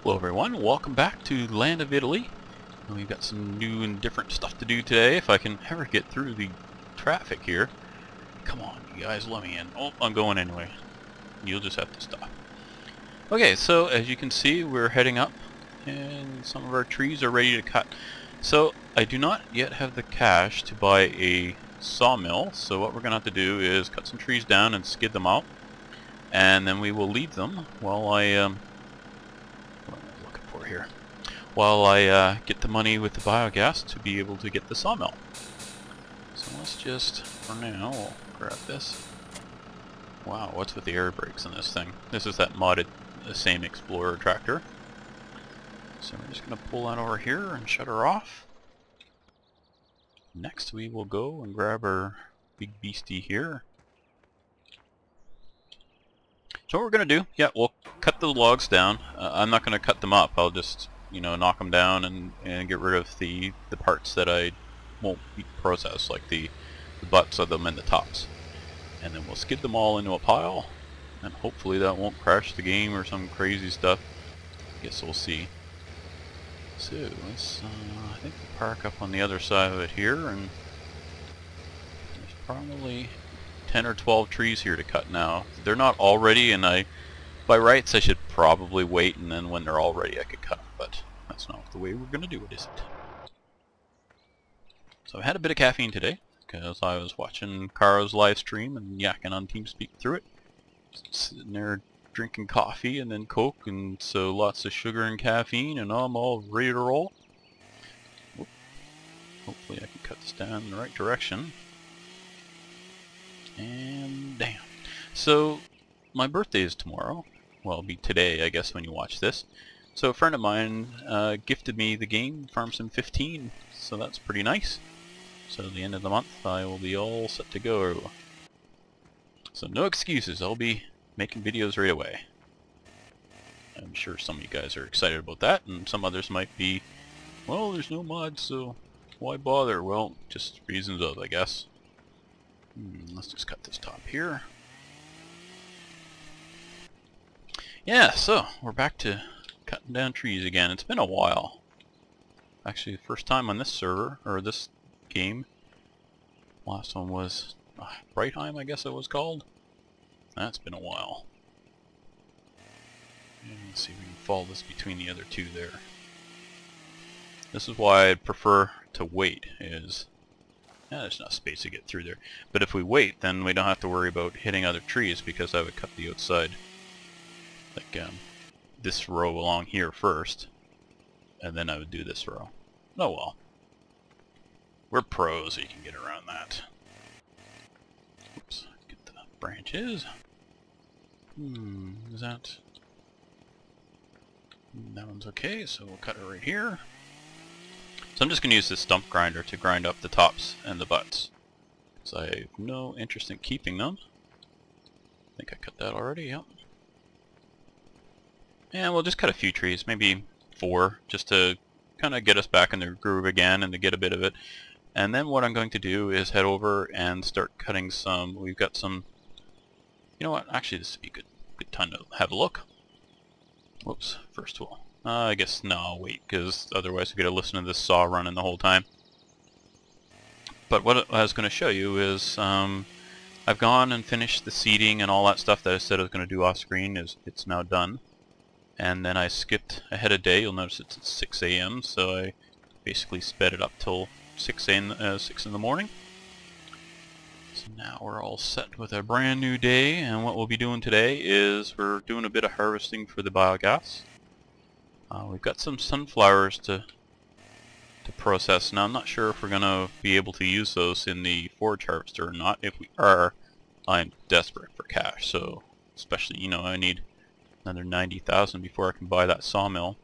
Hello everyone, welcome back to Land of Italy. We've got some new and different stuff to do today, if I can ever get through the traffic here. Come on, you guys, let me in. Oh, I'm going anyway. You'll just have to stop. Okay, so as you can see, we're heading up, and some of our trees are ready to cut. So, I do not yet have the cash to buy a sawmill, so what we're going to have to do is cut some trees down and skid them out, and then we will leave them while I here while I get the money with the biogas to be able to get the sawmill. So let's just, for now, we'll grab this. Wow, what's with the air brakes in this thing? This is that modded, the same Explorer tractor. So we're just going to pull that over here and shut her off. Next we will go and grab our big beastie here. So what we're going to do, yeah, we'll cut the logs down. I'm not going to cut them up. I'll just, you know, knock them down and get rid of the parts that I won't be processed, like the butts of them and the tops. And then we'll skid them all into a pile, and hopefully that won't crash the game or some crazy stuff. I guess we'll see. So let's, I think we'll park up on the other side of it here, and there's probably 10 or 12 trees here to cut now. They're not all ready, and by rights I should probably wait, and then when they're all ready I could cut them, but that's not the way we're going to do it, is it? So I had a bit of caffeine today, because I was watching Caro's live stream and yakking on TeamSpeak through it. Sitting there drinking coffee and then Coke, and so lots of sugar and caffeine, and I'm all ready to roll. Whoop. Hopefully I can cut this down in the right direction. And damn. So my birthday is tomorrow. Well, it'll be today, I guess, when you watch this. So a friend of mine gifted me the game Farm Sim 15, so that's pretty nice. So at the end of the month I will be all set to go. So no excuses, I'll be making videos right away. I'm sure some of you guys are excited about that, and some others might be, well, there's no mods, so why bother? Well, just reasons of, I guess. Let's just cut this top here. Yeah, so we're back to cutting down trees again. It's been a while. Actually, the first time on this server, or this game. Last one was Brightheim, I guess it was called. That's been a while. And let's see if we can follow this between the other two there. This is why I'd prefer to wait, is there's not space to get through there. But if we wait, then we don't have to worry about hitting other trees, because I would cut the outside, like this row along here first, and then I would do this row. Oh well. We're pros, so you can get around that. Oops, get the branches. Is that... That one's okay, so we'll cut it right here. So I'm just going to use this stump grinder to grind up the tops and the butts. So I have no interest in keeping them. I think I cut that already, yep. And we'll just cut a few trees, maybe 4, just to kind of get us back in the groove again and to get a bit of it. And then what I'm going to do is head over and start cutting some, we've got some, you know what, actually this would be a good time to have a look. Whoops, first tool. I guess no, I'll wait, because otherwise we're going to listen to this saw running the whole time. But what I was going to show you is I've gone and finished the seeding and all that stuff that I said I was going to do off screen. It's now done. And then I skipped ahead a day. You'll notice it's at 6 a.m. so I basically sped it up till 6 in the morning. So now we're all set with a brand new day, and what we'll be doing today is we're doing a bit of harvesting for the biogas. We've got some sunflowers to process. Now I'm not sure if we're going to be able to use those in the forage harvester or not. If we are, I'm desperate for cash, so especially, you know, I need another 90,000 before I can buy that sawmill.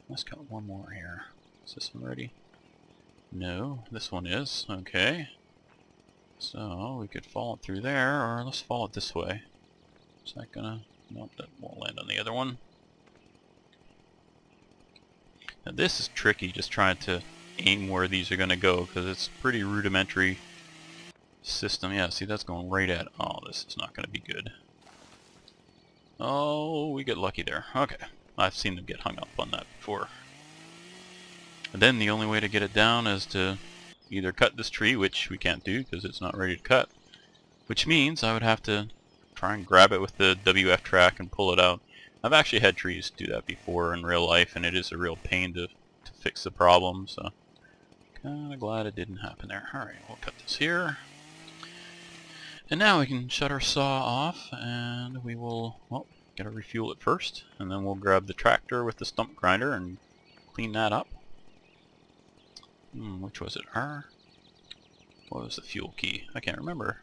Let's got one more here. Is this one ready? No, this one is. Okay. So we could follow it through there, or let's follow it this way. Is that gonna... Nope, that won't land on the other one. Now this is tricky, just trying to aim where these are gonna go, because it's a pretty rudimentary system. Yeah, see, that's going right at... Oh, this is not gonna be good. Oh, we get lucky there. Okay. I've seen them get hung up on that before. And then the only way to get it down is to either cut this tree, which we can't do because it's not ready to cut, which means I would have to try and grab it with the WF track and pull it out. I've actually had trees do that before in real life, and it is a real pain to fix the problem, so kinda glad it didn't happen there. Alright, we'll cut this here. And now we can shut our saw off, and we will, well, gotta refuel it first, and then we'll grab the tractor with the stump grinder and clean that up. Which was it? R? What was the fuel key? I can't remember.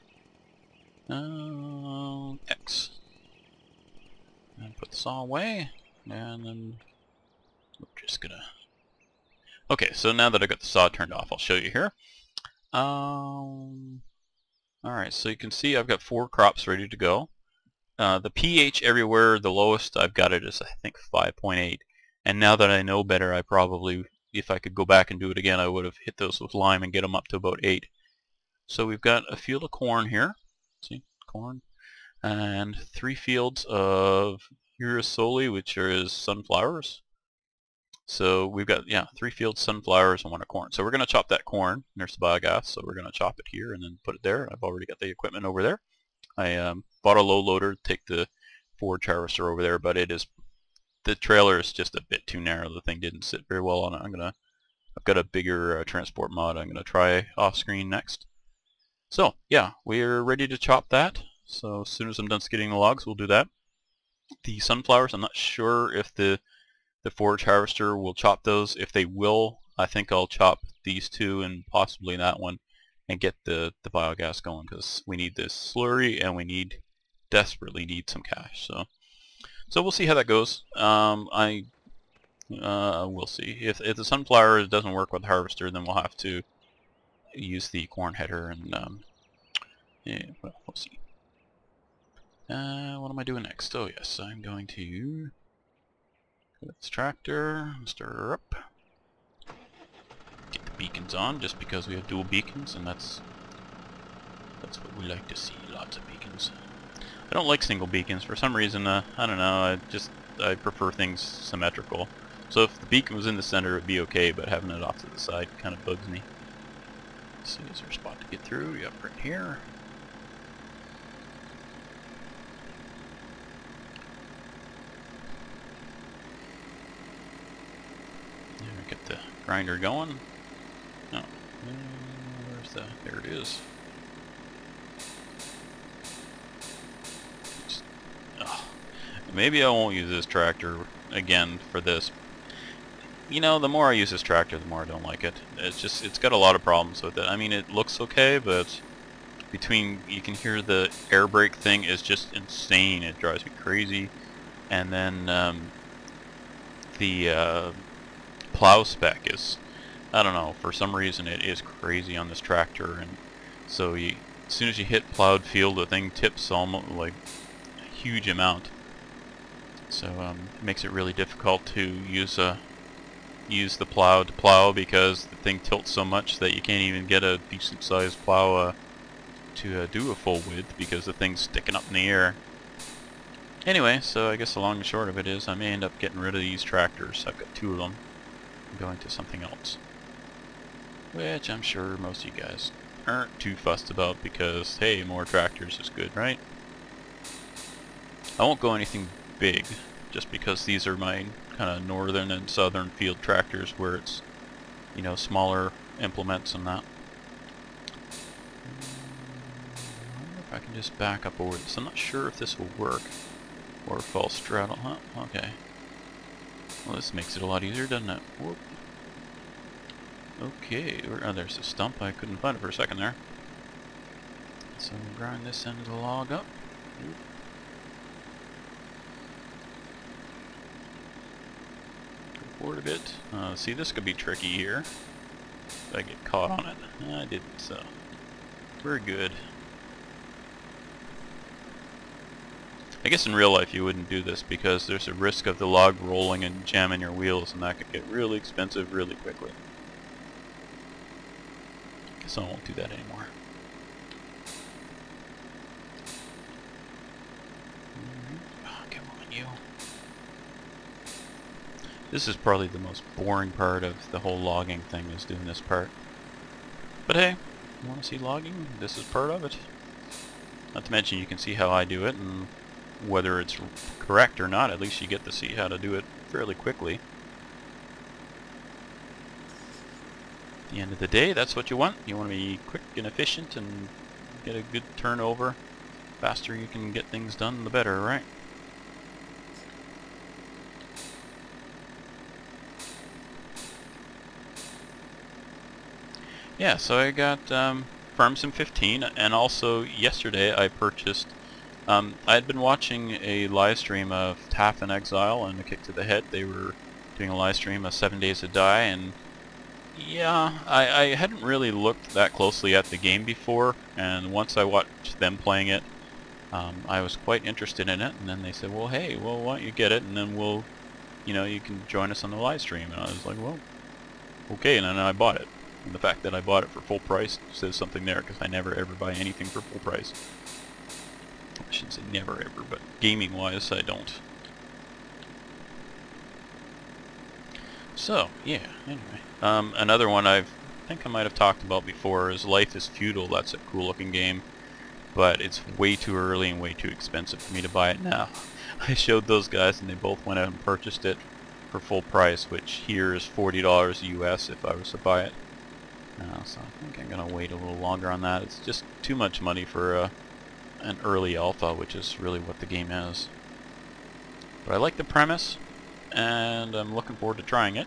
X. And put the saw away, and then we're just gonna... Okay, so now that I got the saw turned off, I'll show you here. Alright, so you can see I've got 4 crops ready to go. The pH everywhere, the lowest I've got it is I think 5.8. And now that I know better, I probably, if I could go back and do it again, I would have hit those with lime and get them up to about 8. So we've got a field of corn here. See, corn. And 3 fields of Ursus, which is sunflowers. So we've got, 3 fields sunflowers and 1 of corn. So we're going to chop that corn. There's the biogas, so we're going to chop it here and then put it there. I've already got the equipment over there. I bought a low loader to take the forage harvester over there, but the trailer is just a bit too narrow. The thing didn't sit very well on it. I've got a bigger transport mod I'm going to try off screen next. So yeah, we're ready to chop that. So as soon as I'm done skidding the logs, we'll do that. The sunflowers, I'm not sure if the forage harvester will chop those. If they will, I think I'll chop these 2 and possibly that one and get the biogas going, because we need this slurry and we desperately need some cash. So we'll see how that goes. We'll see. If the sunflower doesn't work with the harvester, then we'll have to use the corn header, and well, we'll see. What am I doing next? Oh yes, I'm going to get this tractor, start her up, get the beacons on, just because we have dual beacons, and that's what we like to see, lots of beacons. I don't like single beacons for some reason. I don't know, I prefer things symmetrical. So if the beacon was in the center, it'd be okay, but having it off to the side kind of bugs me. Let's see, is there a spot to get through? Yep, right here. Get the grinder going. Oh, where's the... There it is. Maybe I won't use this tractor again for this. You know, the more I use this tractor, the more I don't like it. It's got a lot of problems with it. I mean, it looks okay, but you can hear the air brake thing is just insane. It drives me crazy. And then the plow spec is, I don't know, for some reason it is crazy on this tractor, and so as soon as you hit plowed field, the thing tips almost like a huge amount. So it makes it really difficult to use the plow to plow, because the thing tilts so much that you can't even get a decent sized plow to do a full width, because the thing's sticking up in the air. Anyway, so I guess the long and short of it is I may end up getting rid of these tractors. I've got 2 of them. I'm going to something else, which I'm sure most of you guys aren't too fussed about, because hey, more tractors is good, right? I won't go anything big, just because these are my kind of northern and southern field tractors, where it's, you know, smaller implements and that. I wonder if I can just back up over this. I'm not sure if this will work, or if I'll straddle. Huh? Okay. Well, this makes it a lot easier, doesn't it? Whoop. Okay, oh, there's a stump. I couldn't find it for a second there. So we'll grind this end of the log up. Whoop. Go forward a bit. See, this could be tricky here. If I get caught on it. I didn't, so very good. I guess in real life you wouldn't do this, because there's a risk of the log rolling and jamming your wheels, and that could get really expensive really quickly. Guess I won't do that anymore. Oh, come on, you. This is probably the most boring part of the whole logging thing, is doing this part. But hey, you want to see logging? This is part of it. Not to mention you can see how I do it, and whether it's correct or not, at least you get to see how to do it fairly quickly. At the end of the day, that's what you want. You want to be quick and efficient and get a good turnover. Faster you can get things done, the better, right? Yeah, so I got Farm Sim 15, and also yesterday I purchased, I had been watching a live stream of Taff in Exile and A Kick to the Head. They were doing a live stream of 7 Days to Die, and yeah, I hadn't really looked that closely at the game before, and once I watched them playing it, I was quite interested in it, and then they said, well, hey, well, why don't you get it, and then we'll, you know, you can join us on the live stream. And I was like, well, okay, and then I bought it. And the fact that I bought it for full price says something there, because I never ever buy anything for full price. I shouldn't say never ever, but gaming-wise, I don't. So, yeah, anyway. Another one I think I might have talked about before is Life is Feudal. That's a cool-looking game, but it's way too early and way too expensive for me to buy it now. I showed those guys, and they both went out and purchased it for full price, which here is $40 US if I was to buy it. So I think I'm going to wait a little longer on that. It's just too much money for an early alpha, which is really what the game is. But I like the premise, and I'm looking forward to trying it.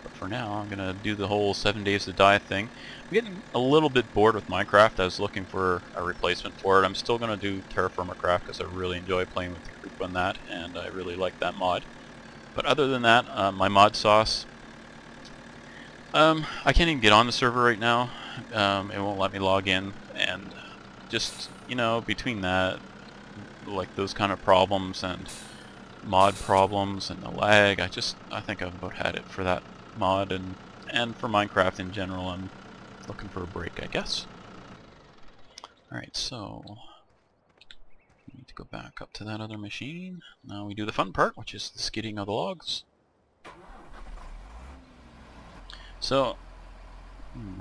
But for now, I'm going to do the whole 7 Days to Die thing. I'm getting a little bit bored with Minecraft. I was looking for a replacement for it. I'm still going to do Terraformercraft because I really enjoy playing with the group on that, and I really like that mod. But other than that, my mod sauce, I can't even get on the server right now. It won't let me log in, and just, you know, between that, like those kind of problems and mod problems and the lag, I think I've about had it for that mod, and for Minecraft in general. I'm looking for a break, I guess. Alright, so we need to go back up to that other machine. Now we do the fun part, which is the skidding of the logs. So,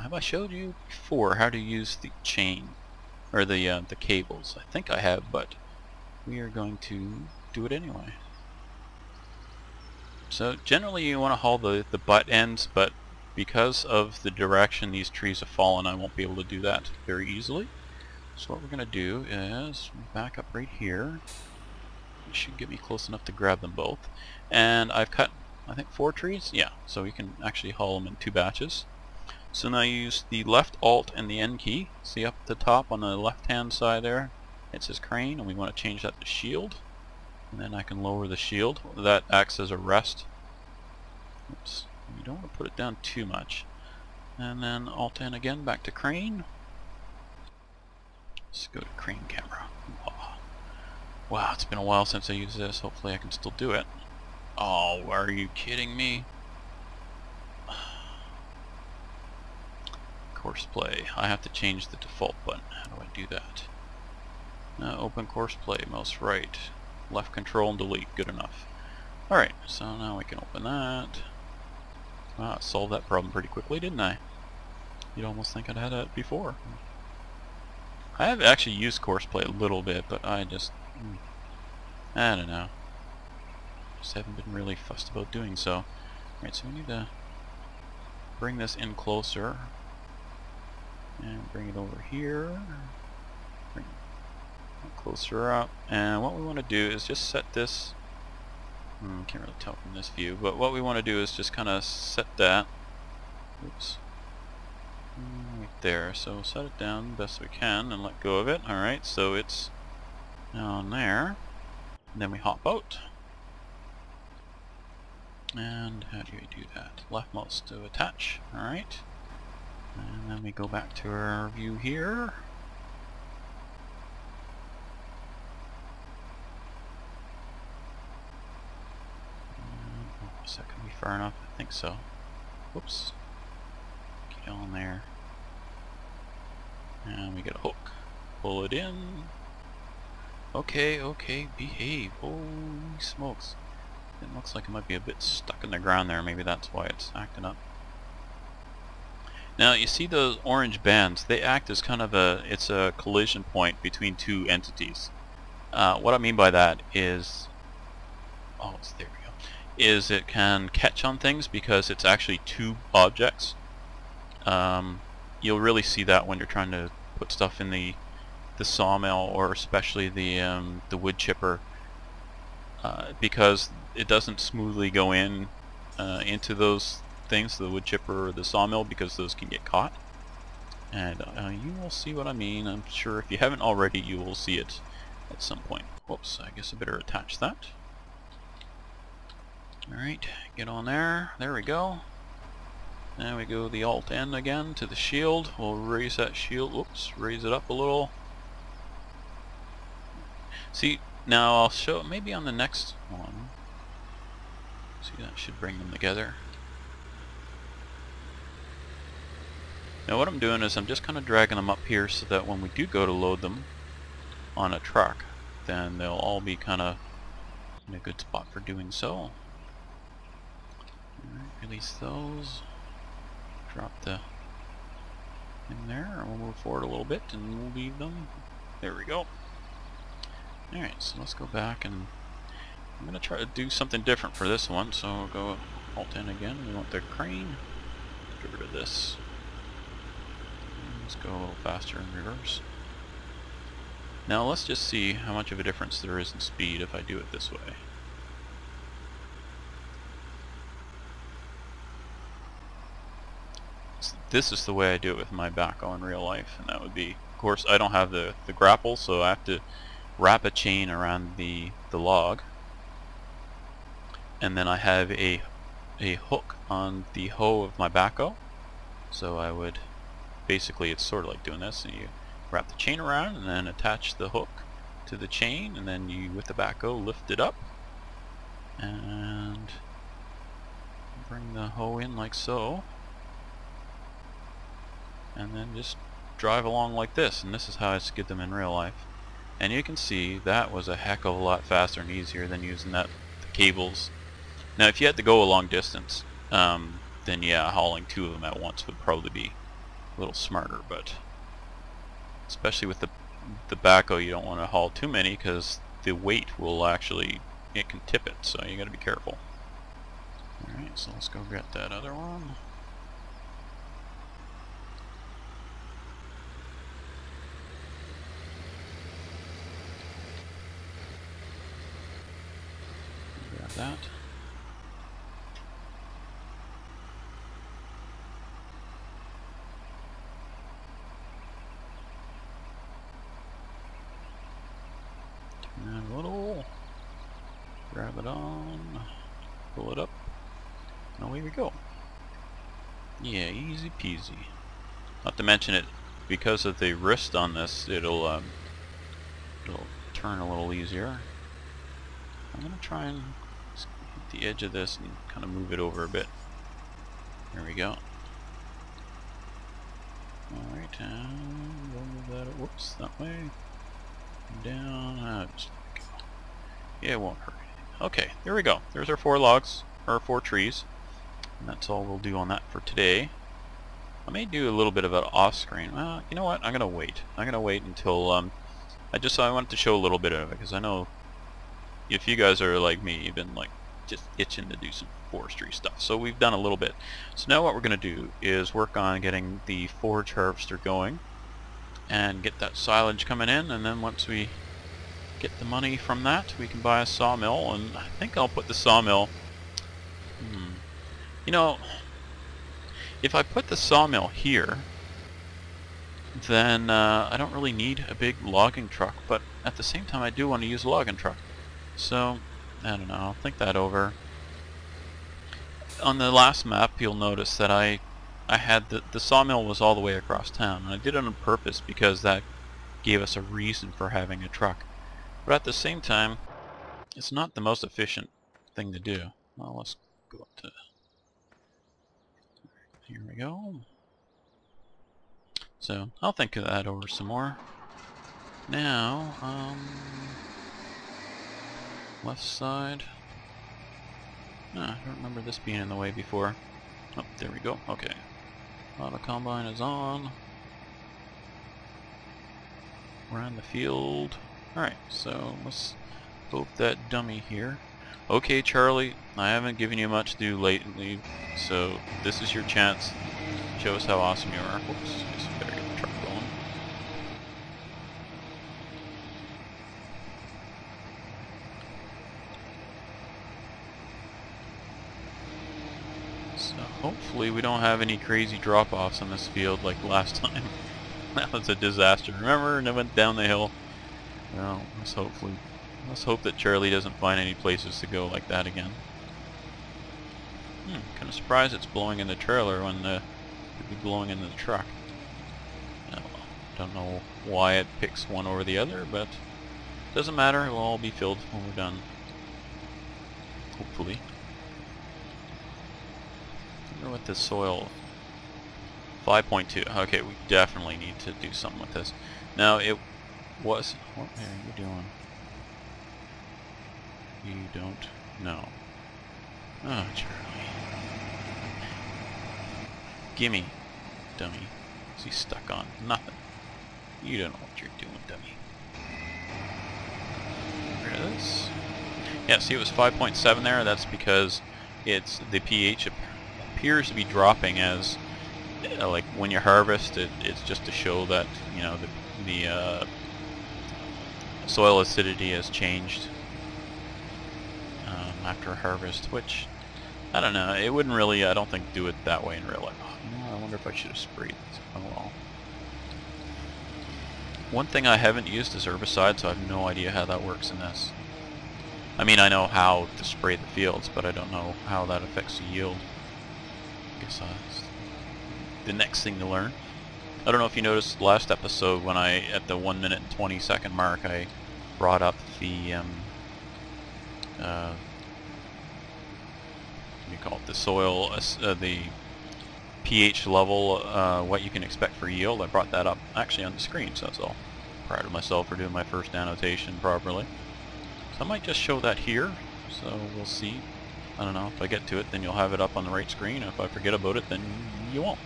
have I showed you before how to use the chain, or the cables? I think I have, but we are going to do it anyway. So generally you want to haul the butt ends, but because of the direction these trees have fallen, I won't be able to do that very easily. So what we're going to do is back up right here. It should get me close enough to grab them both. And I've cut, I think, 4 trees? Yeah, so we can actually haul them in 2 batches. So now I use the left alt and the N key. See up at the top on the left hand side there, it says crane, and we want to change that to shield. And then I can lower the shield. That acts as a rest. Oops. You don't want to put it down too much. And then alt N again, back to crane. Let's go to crane camera. Wow, it's been a while since I used this. Hopefully I can still do it. Oh, are you kidding me? Course play. I have to change the default button. How do I do that? Open course play, mouse right. Left control and delete. Good enough. Alright, so now we can open that. Wow, I solved that problem pretty quickly, didn't I? You'd almost think I'd had that before. I have actually used course play a little bit, but I just... I don't know. Just haven't been really fussed about doing so. Alright, so we need to bring this in closer. And bring it over here. Bring it closer up. And what we want to do is just set this... can't really tell from this view, but what we want to do is just kind of set that. Oops. Right there. So set it down best we can and let go of it. Alright, so it's down there. And then we hop out. And how do we do that? Left mouse to attach. Alright. And then we go back to our view here. Is that going to be far enough? I think so. Whoops. Get on there. And we get a hook. Pull it in. Okay, okay, behave. Holy smokes. It looks like it might be a bit stuck in the ground there. Maybe that's why it's acting up. Now you see those orange bands, they act as kind of it's a collision point between two entities. What I mean by that is, there we go, is it can catch on things because it's actually two objects. You'll really see that when you're trying to put stuff in the sawmill, or especially the wood chipper, because it doesn't smoothly go into those things, the wood chipper or the sawmill, because those can get caught. And you will see what I mean. I'm sure if you haven't already, you will see it at some point. Whoops, I guess I better attach that. Alright, get on there. There we go. Now we go the Alt N again to the shield. We'll raise that shield. Whoops, raise it up a little. See, now I'll show it maybe on the next one. See, that should bring them together. Now what I'm doing is I'm just kind of dragging them up here so that when we do go to load them on a truck, then they'll all be kind of in a good spot for doing so. Alright, release those. Drop the in there, and we'll move forward a little bit and we'll leave them. There we go. Alright, so let's go back, and I'm going to try to do something different for this one. So we'll go Alt N again. We want the crane. Get rid of this. Let's go a little faster in reverse. Now let's just see how much of a difference there is in speed if I do it this way. So this is the way I do it with my backhoe in real life, and that would be, of course, I don't have the grapple, so I have to wrap a chain around the log, and then I have a hook on the hoe of my backhoe. So I would, basically it's sort of like doing this, and you wrap the chain around and then attach the hook to the chain, and then you, with the backhoe, lift it up and bring the hoe in like so, and then just drive along like this. And this is how I skid them in real life. And you can see that was a heck of a lot faster and easier than using the cables. Now if you had to go a long distance, then yeah, hauling two of them at once would probably be a little smarter, but especially with the backhoe, you don't want to haul too many because the weight will actually, it can tip it, so you got to be careful. Alright, so let's go get that other one. Grab that. And a little, grab it on, pull it up, and away we go. Yeah, easy peasy. Not to mention it, because of the wrist on this, it'll turn a little easier. I'm gonna try and hit the edge of this and kind of move it over a bit. There we go. Alright, and we'll move that, whoops, that way. Down, just go. Yeah, it won't hurt anything. Okay, there we go. There's our 4 logs, or 4 trees. And that's all we'll do on that for today. I may do a little bit of an off-screen. Well, you know what? I'm gonna wait. I'm gonna wait until I wanted to show a little bit of it, because I know if you guys are like me, you've been like just itching to do some forestry stuff. So we've done a little bit. So now what we're gonna do is work on getting the forage harvester going and get that silage coming in, and then once we get the money from that, we can buy a sawmill. And I think I'll put the sawmill, you know, if I put the sawmill here, then I don't really need a big logging truck, but at the same time I do want to use a logging truck. So, I don't know, I'll think that over. On the last map, you'll notice that I had the sawmill was all the way across town, and I did it on purpose because that gave us a reason for having a truck. But at the same time, it's not the most efficient thing to do. Well, let's go up to, here we go. So I'll think of that over some more. Now, left side. I don't remember this being in the way before. Oh, there we go. Okay. Auto combine is on. We're on the field. Alright, so let's hope that dummy here. Okay, Charlie, I haven't given you much to do lately, so this is your chance. Show us how awesome you are. Whoops, just better get the truck going. So hopefully we don't have any crazy drop-offs on this field like last time. That was a disaster. Remember? And it went down the hill. Well, let's hope that Charlie doesn't find any places to go like that again. Kind of surprised it's blowing in the trailer when it could be blowing in the truck. Don't know why it picks one over the other, but doesn't matter. It'll all be filled when we're done. Hopefully. I wonder what the soil. 5.2. Okay, we definitely need to do something with this. Now it was. What are you doing? You don't know. Oh, Charlie. Gimme, dummy. What's he stuck on? Nothing. You don't know what you're doing, dummy. Get rid of this. Yeah, see it was 5.7 there. That's because it's the pH appears to be dropping as like when you harvest. It's just to show that, you know, the soil acidity has changed after harvest, which I don't know. It wouldn't really, I don't think, do it that way in real life. Oh, you know, I wonder if I should have sprayed this. Oh well. One thing I haven't used is herbicide, so I have no idea how that works in this. I mean, I know how to spray the fields, but I don't know how that affects the yield. I guess that's the next thing to learn. I don't know if you noticed last episode when at the 1 minute and 20 second mark, I brought up the what do you call it, the soil, the pH level, what you can expect for yield. I brought that up actually on the screen, so that's all. Proud of myself for doing my first annotation properly. So I might just show that here, so we'll see. I don't know, if I get to it then you'll have it up on the right screen. If I forget about it then you won't.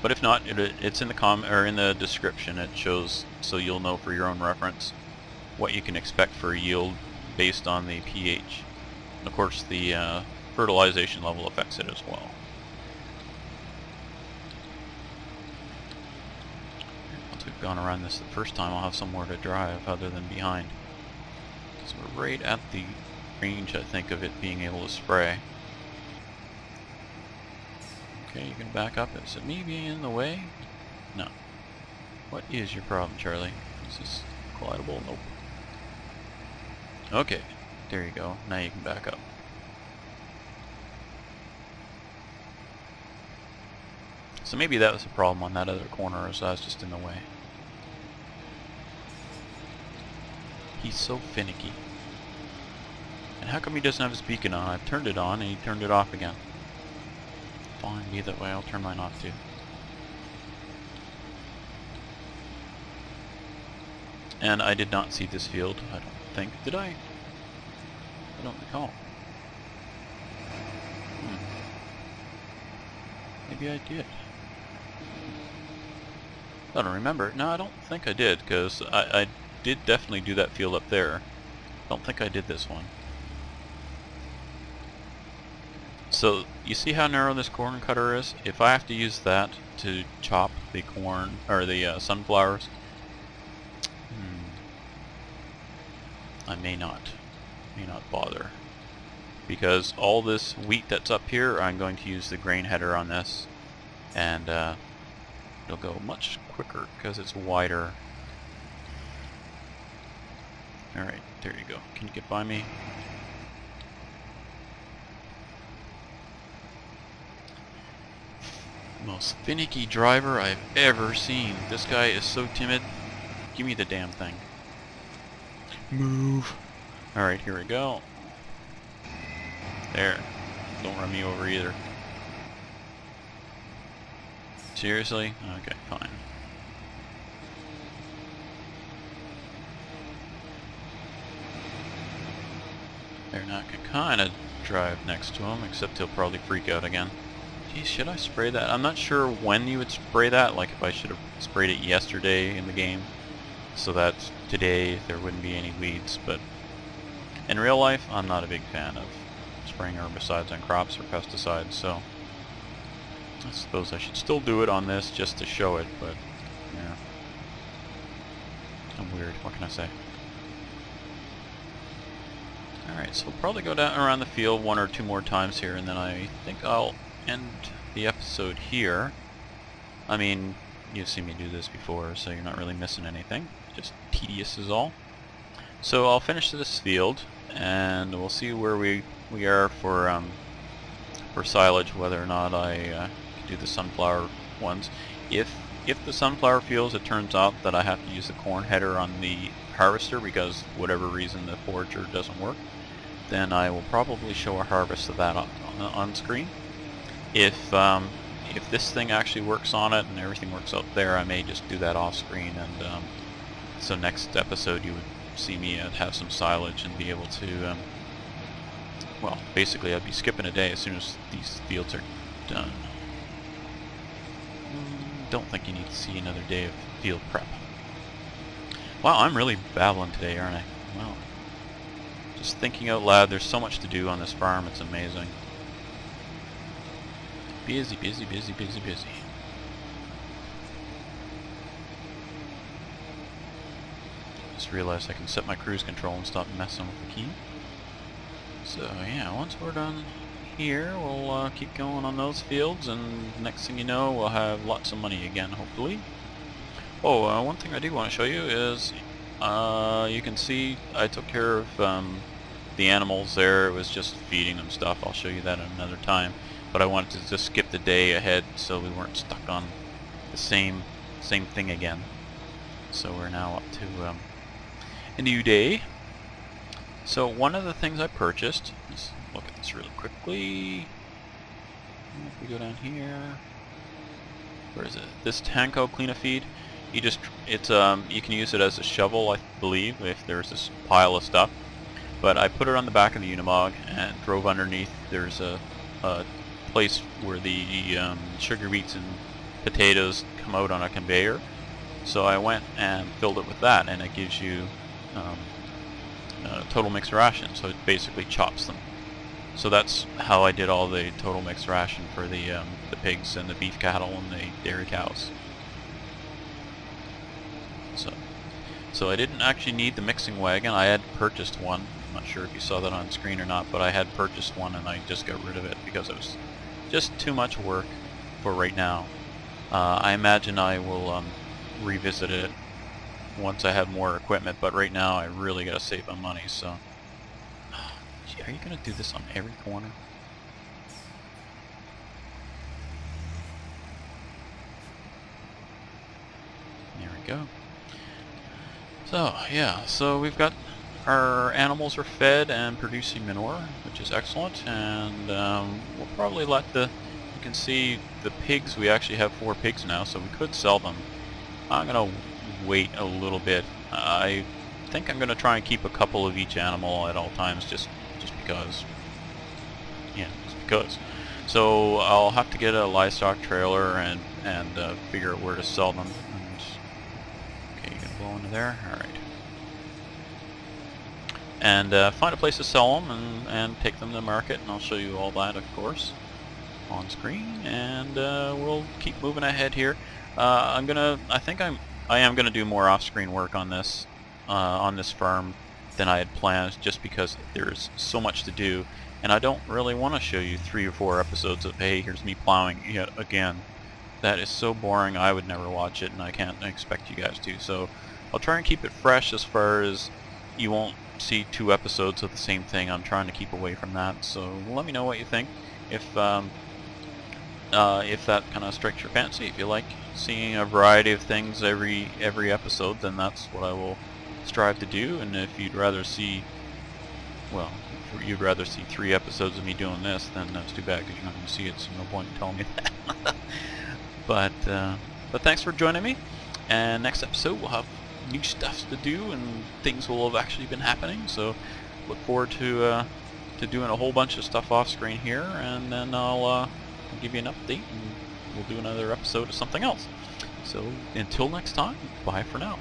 But if not, it's in the in the description. It shows, so you'll know for your own reference what you can expect for yield based on the pH. And of course the fertilization level affects it as well. Once we've gone around this the first time, I'll have somewhere to drive other than behind. So we're right at the range, I think, of it being able to spray. Okay, you can back up. Is it me being in the way? No. What is your problem, Charlie? Is this collidable? Nope. Okay, there you go. Now you can back up. So maybe that was a problem on that other corner, as I was just in the way. He's so finicky. And how come he doesn't have his beacon on? I've turned it on and he turned it off again. Fine, be that way. I'll turn mine off too. And I did not see this field, I don't think. Did I? I don't recall. Maybe I did. I don't remember. No, I don't think I did, because I did definitely do that field up there. I don't think I did this one. So, you see how narrow this corn cutter is? If I have to use that to chop the corn, or the sunflowers, I may not bother. Because all this wheat that's up here, I'm going to use the grain header on this, and it'll go much quicker because it's wider. Alright, there you go. Can you get by me? Most finicky driver I've ever seen. This guy is so timid. Give me the damn thing. Move. Alright, here we go. There. Don't run me over either. Seriously? Okay, fine. There, now I can kind of drive next to him, except he'll probably freak out again. Geez, should I spray that? I'm not sure when you would spray that, like if I should have sprayed it yesterday in the game, so that today there wouldn't be any weeds, but in real life I'm not a big fan of spraying herbicides on crops or pesticides, so I suppose I should still do it on this just to show it, but yeah. I'm weird, what can I say? Alright, so we'll probably go down around the field one or two more times here, and then I think I'll end the episode here. I mean, you've seen me do this before, so you're not really missing anything. Just tedious is all. So I'll finish this field, and we'll see where we are for silage, whether or not I can do the sunflower ones. If the sunflower fields, it turns out that I have to use the corn header on the harvester because whatever reason the forager doesn't work, then I will probably show a harvest of that on screen. If this thing actually works on it and everything works out there, I may just do that off screen, and so next episode you would see me have some silage and be able to, well, basically I'd be skipping a day as soon as these fields are done. Don't think you need to see another day of field prep. Wow, I'm really babbling today, aren't I? Wow. Just thinking out loud, there's so much to do on this farm, it's amazing. Busy, busy, busy, busy, busy. Just realized I can set my cruise control and stop messing with the key. So yeah, once we're done here, we'll keep going on those fields, and next thing you know, we'll have lots of money again, hopefully. Oh, one thing I do want to show you is, you can see I took care of the animals there. It was just feeding them stuff. I'll show you that at another time. But I wanted to just skip the day ahead so we weren't stuck on the same thing again. So we're now up to a new day. So one of the things I purchased, let's look at this really quickly. If we go down here, where is it? This Tanko Clean a Feed. You can use it as a shovel, I believe, if there's this pile of stuff. But I put it on the back of the Unimog and drove underneath. There's a place where the sugar beets and potatoes come out on a conveyor. So I went and filled it with that, and it gives you total mixed ration. So it basically chops them. So that's how I did all the total mixed ration for the pigs and the beef cattle and the dairy cows. So I didn't actually need the mixing wagon. I had purchased one. I'm not sure if you saw that on screen or not, but I had purchased one and I just got rid of it because it was just too much work for right now. I imagine I will revisit it once I have more equipment, but right now I really gotta save my money, so... Gee, are you gonna do this on every corner? There we go. So, yeah, so we've got our animals are fed and producing manure, which is excellent, and we'll probably let you can see the pigs, we actually have 4 pigs now, so we could sell them. I'm going to wait a little bit. I think I'm going to try and keep a couple of each animal at all times, just because. Yeah, just because. So I'll have to get a livestock trailer and figure out where to sell them. Okay, you can blow into there. All right. And find a place to sell them and take them to market, and I'll show you all that, of course, on screen. And we'll keep moving ahead here. I am gonna do more off-screen work on this farm than I had planned, just because there's so much to do, and I don't really want to show you 3 or 4 episodes of, hey, here's me plowing yet again. That is so boring. I would never watch it, and I can't expect you guys to. So I'll try and keep it fresh as far as you won't see 2 episodes of the same thing. I'm trying to keep away from that. So let me know what you think. If that kind of strikes your fancy, if you like seeing a variety of things every episode, then that's what I will strive to do. And if you'd rather see, well, if you'd rather see 3 episodes of me doing this, then that's too bad, because you're not going to see it, so no point in telling me that. But thanks for joining me, and next episode we'll have new stuff to do, and things will have actually been happening, so look forward to to doing a whole bunch of stuff off screen here, and then I'll give you an update and we'll do another episode of something else. So until next time, bye for now.